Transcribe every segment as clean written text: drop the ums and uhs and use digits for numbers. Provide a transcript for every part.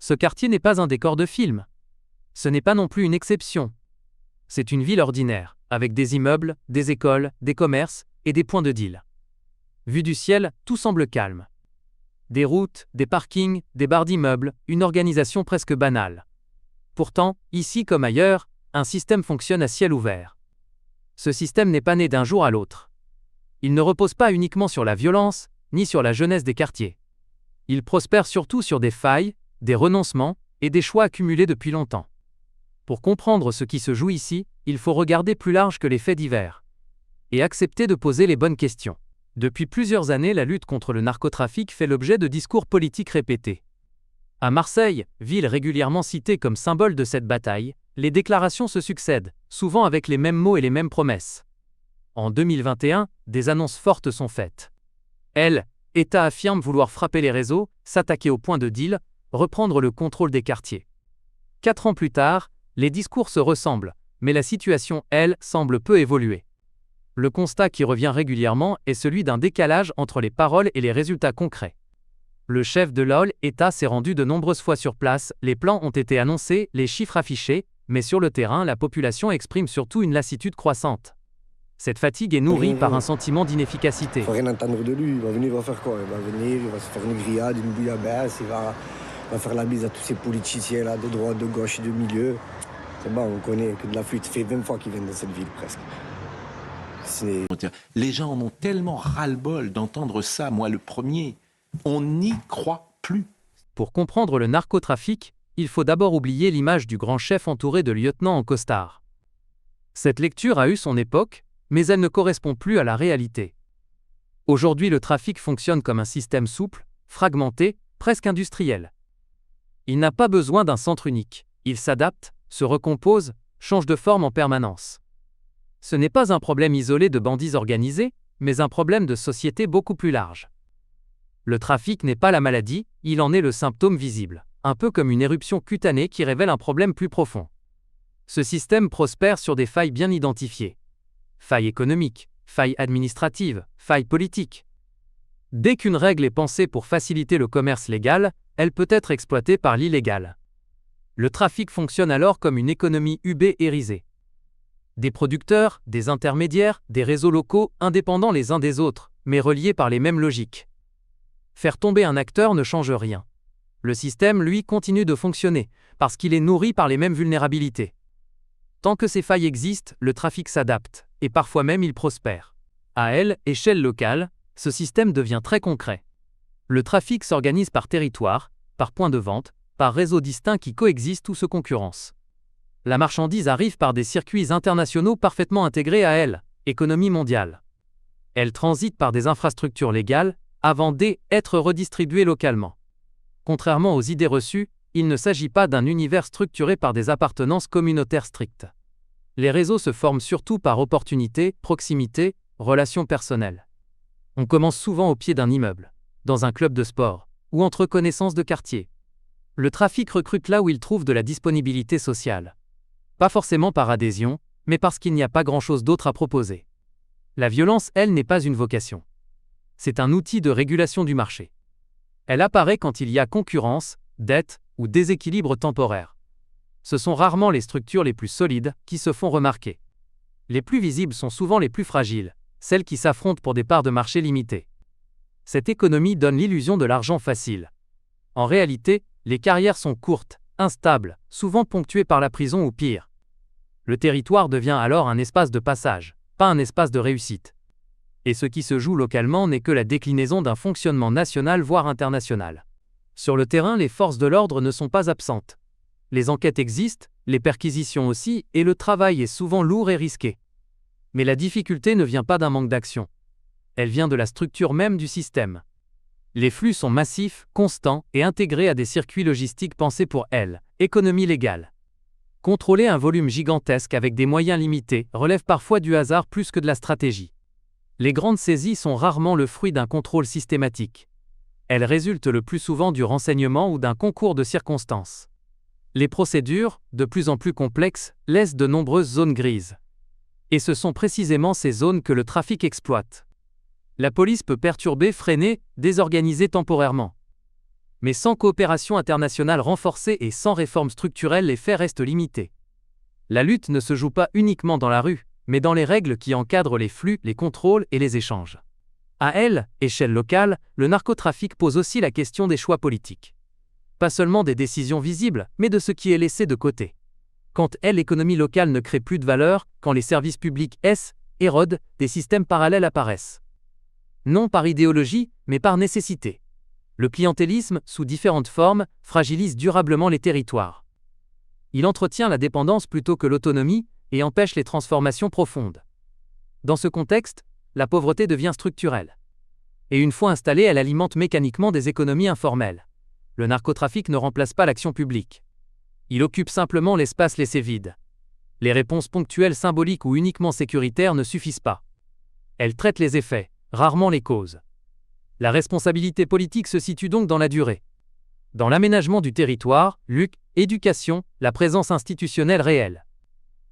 Ce quartier n'est pas un décor de film. Ce n'est pas non plus une exception. C'est une ville ordinaire, avec des immeubles, des écoles, des commerces et des points de deal. Vu du ciel, tout semble calme. Des routes, des parkings, des barres d'immeubles, une organisation presque banale. Pourtant, ici comme ailleurs, un système fonctionne à ciel ouvert. Ce système n'est pas né d'un jour à l'autre. Il ne repose pas uniquement sur la violence, ni sur la jeunesse des quartiers. Il prospère surtout sur des failles, des renoncements et des choix accumulés depuis longtemps. Pour comprendre ce qui se joue ici, il faut regarder plus large que les faits divers. Et accepter de poser les bonnes questions. Depuis plusieurs années, la lutte contre le narcotrafic fait l'objet de discours politiques répétés. À Marseille, ville régulièrement citée comme symbole de cette bataille, les déclarations se succèdent, souvent avec les mêmes mots et les mêmes promesses. En 2021, des annonces fortes sont faites. État affirme vouloir frapper les réseaux, s'attaquer aux points de deal, reprendre le contrôle des quartiers. 4 ans plus tard, les discours se ressemblent, mais la situation, semble peu évoluer. Le constat qui revient régulièrement est celui d'un décalage entre les paroles et les résultats concrets. Le chef de l'État s'est rendu de nombreuses fois sur place, les plans ont été annoncés, les chiffres affichés, mais sur le terrain, la population exprime surtout une lassitude croissante. Cette fatigue est nourrie par un sentiment d'inefficacité. Il ne faut rien entendre de lui, il va venir, il va faire quoi? Il va venir, il va se faire une grillade, une bouillabaisse, il va faire la bise à tous ces politiciens là, de droite, de gauche et de milieu. C'est bon, on connaît que de la flûte, ça fait 20 fois qu'ils viennent dans cette ville presque. Les gens en ont tellement ras-le-bol d'entendre ça, moi le premier. On n'y croit plus. Pour comprendre le narcotrafic, il faut d'abord oublier l'image du grand chef entouré de lieutenants en costard. Cette lecture a eu son époque, mais elle ne correspond plus à la réalité. Aujourd'hui, le trafic fonctionne comme un système souple, fragmenté, presque industriel. Il n'a pas besoin d'un centre unique. Il s'adapte, se recompose, change de forme en permanence. Ce n'est pas un problème isolé de bandits organisés, mais un problème de société beaucoup plus large. Le trafic n'est pas la maladie, il en est le symptôme visible, un peu comme une éruption cutanée qui révèle un problème plus profond. Ce système prospère sur des failles bien identifiées. Failles économiques, failles administratives, failles politiques. Dès qu'une règle est pensée pour faciliter le commerce légal, elle peut être exploitée par l'illégal. Le trafic fonctionne alors comme une économie ubérisée. Des producteurs, des intermédiaires, des réseaux locaux, indépendants les uns des autres, mais reliés par les mêmes logiques. Faire tomber un acteur ne change rien. Le système, lui, continue de fonctionner, parce qu'il est nourri par les mêmes vulnérabilités. Tant que ces failles existent, le trafic s'adapte, et parfois même il prospère. À échelle locale, ce système devient très concret. Le trafic s'organise par territoire, par point de vente, par réseaux distincts qui coexistent ou se concurrencent. La marchandise arrive par des circuits internationaux parfaitement intégrés à économie mondiale. Elle transite par des infrastructures légales, avant d'être redistribuée localement. Contrairement aux idées reçues, il ne s'agit pas d'un univers structuré par des appartenances communautaires strictes. Les réseaux se forment surtout par opportunité, proximité, relations personnelles. On commence souvent au pied d'un immeuble, dans un club de sport, ou entre connaissances de quartier. Le trafic recrute là où il trouve de la disponibilité sociale. Pas forcément par adhésion, mais parce qu'il n'y a pas grand-chose d'autre à proposer. La violence, elle, n'est pas une vocation. C'est un outil de régulation du marché. Elle apparaît quand il y a concurrence, dette ou déséquilibre temporaire. Ce sont rarement les structures les plus solides qui se font remarquer. Les plus visibles sont souvent les plus fragiles, celles qui s'affrontent pour des parts de marché limitées. Cette économie donne l'illusion de l'argent facile. En réalité, les carrières sont courtes, instables, souvent ponctuées par la prison ou pire. Le territoire devient alors un espace de passage, pas un espace de réussite. Et ce qui se joue localement n'est que la déclinaison d'un fonctionnement national voire international. Sur le terrain, les forces de l'ordre ne sont pas absentes. Les enquêtes existent, les perquisitions aussi, et le travail est souvent lourd et risqué. Mais la difficulté ne vient pas d'un manque d'action. Elle vient de la structure même du système. Les flux sont massifs, constants et intégrés à des circuits logistiques pensés pour économie légale. Contrôler un volume gigantesque avec des moyens limités relève parfois du hasard plus que de la stratégie. Les grandes saisies sont rarement le fruit d'un contrôle systématique. Elles résultent le plus souvent du renseignement ou d'un concours de circonstances. Les procédures, de plus en plus complexes, laissent de nombreuses zones grises. Et ce sont précisément ces zones que le trafic exploite. La police peut perturber, freiner, désorganiser temporairement. Mais sans coopération internationale renforcée et sans réformes structurelles, les faits restent limités. La lutte ne se joue pas uniquement dans la rue, mais dans les règles qui encadrent les flux, les contrôles et les échanges. À échelle locale, le narcotrafic pose aussi la question des choix politiques. Pas seulement des décisions visibles, mais de ce qui est laissé de côté. Quand l'économie locale ne crée plus de valeur, quand les services publics érodent, des systèmes parallèles apparaissent. Non par idéologie, mais par nécessité. Le clientélisme, sous différentes formes, fragilise durablement les territoires. Il entretient la dépendance plutôt que l'autonomie et empêche les transformations profondes. Dans ce contexte, la pauvreté devient structurelle. Et une fois installée, elle alimente mécaniquement des économies informelles. Le narcotrafic ne remplace pas l'action publique. Il occupe simplement l'espace laissé vide. Les réponses ponctuelles, symboliques ou uniquement sécuritaires ne suffisent pas. Elles traitent les effets, rarement les causes. La responsabilité politique se situe donc dans la durée. Dans l'aménagement du territoire, éducation, la présence institutionnelle réelle.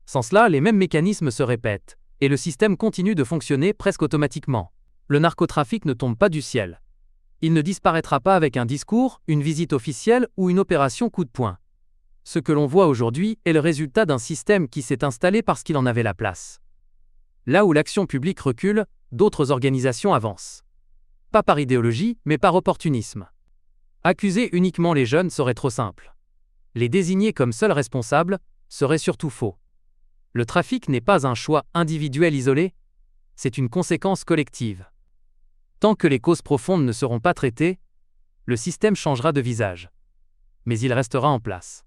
Sans cela, les mêmes mécanismes se répètent, et le système continue de fonctionner presque automatiquement. Le narcotrafic ne tombe pas du ciel. Il ne disparaîtra pas avec un discours, une visite officielle ou une opération coup de poing. Ce que l'on voit aujourd'hui est le résultat d'un système qui s'est installé parce qu'il en avait la place. Là où l'action publique recule, d'autres organisations avancent. Pas par idéologie, mais par opportunisme. Accuser uniquement les jeunes serait trop simple. Les désigner comme seuls responsables serait surtout faux. Le trafic n'est pas un choix individuel isolé, c'est une conséquence collective. Tant que les causes profondes ne seront pas traitées, le système changera de visage. Mais il restera en place.